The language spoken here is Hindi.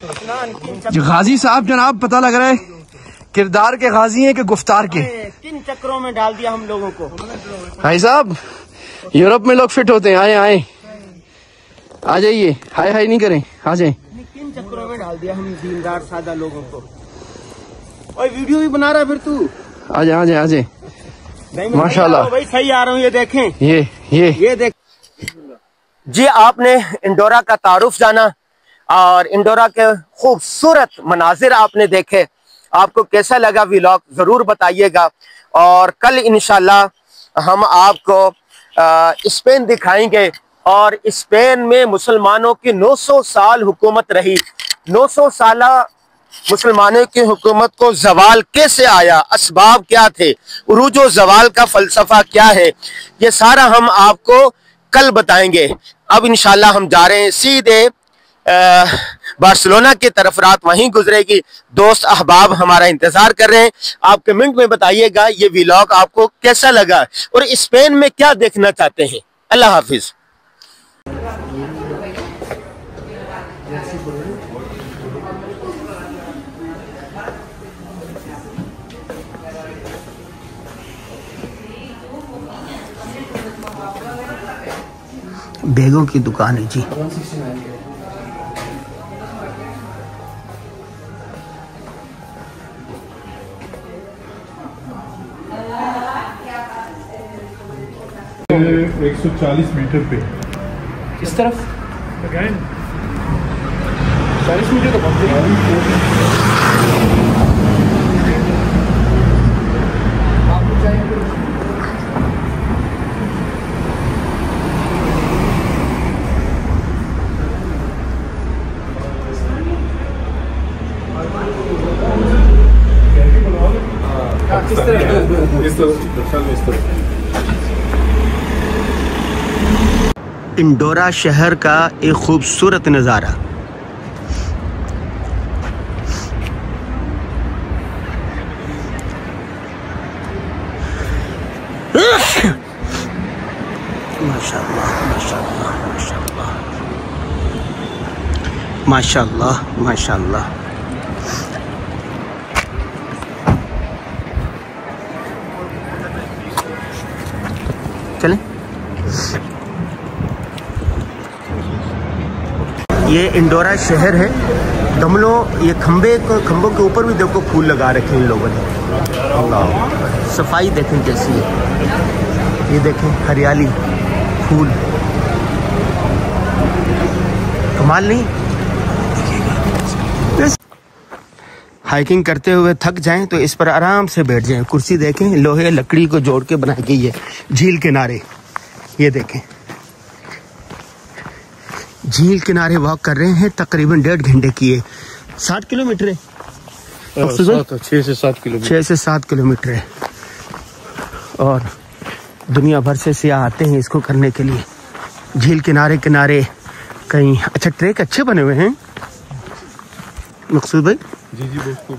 गाजी साहब जनाब, पता लग रहा है किरदार के गाजी हैं कि गुफ्तार के। किन चक्रों में डाल दिया हम लोगों को। भाई साहब, यूरोप में लोग फिट होते हैं। आए आए आ जाइए, हाय हाय नहीं करें, आ जाए। किन चक्रों में डाल दिया हम दीनदार सादा लोगों को। और वीडियो भी बना रहा फिर तू। आ जाए आ जाए आ जाए। माशाल्लाह भाई सही आ रहा हूँ। ये देखें, ये देख जी। आपने इंडोरा का तारुफ जाना और इंडोरा के खूबसूरत मनाजिर आपने देखे। आपको कैसा लगा व्लॉग जरूर बताइएगा। और कल इंशाल्लाह हम आपको स्पेन दिखाएंगे। और स्पेन में मुसलमानों की 900 साल हुकूमत रही। 900 साल मुसलमानों की हुकूमत को जवाल कैसे आया, असबाब क्या थे, उरूजो जवाल का फलसफा क्या है, ये सारा हम आपको कल बताएंगे। अब इंशाल्लाह हम जा रहे हैं सीधे बार्सिलोना की तरफ। रात वहीं गुजरेगी। दोस्त अहबाब हमारा इंतजार कर रहे हैं। आप कमेंट में बताइएगा ये व्लॉग आपको कैसा लगा और स्पेन में क्या देखना चाहते हैं। अल्लाह हाफिज। बैगों की दुकान है जी। ये 140 मीटर पे किस तरफ 40 मीटर तो बहुत इंडोरा शहर का एक खूबसूरत नज़ारा। माशाअल्लाह माशाअल्लाह माशाअल्लाह माशाअल्लाह माशाअल्लाह। चलें। ये इंडोरा शहर है। गमलों, ये खंभों के ऊपर भी देखो फूल लगा रखे हैं इन लोगों ने। अल्लाह, सफाई देखें कैसी है। ये देखें हरियाली, फूल, कमाल नहीं। हाइकिंग करते हुए थक जाएं तो इस पर आराम से बैठ जाएं। कुर्सी देखें, लोहे लकड़ी को जोड़ के बनाई गई है। झील किनारे, ये देखें, झील किनारे वॉक कर रहे हैं। तकरीबन 1.5 घंटे की है। 60 किलोमीटर है। 6 से 7 किलोमीटर 6 से 7 किलोमीटर है। और दुनिया भर से सियाह आते हैं इसको करने के लिए। झील किनारे किनारे कहीं अच्छा ट्रैक अच्छे बने हुए हैं। मकसूद भाई जी बिल्कुल।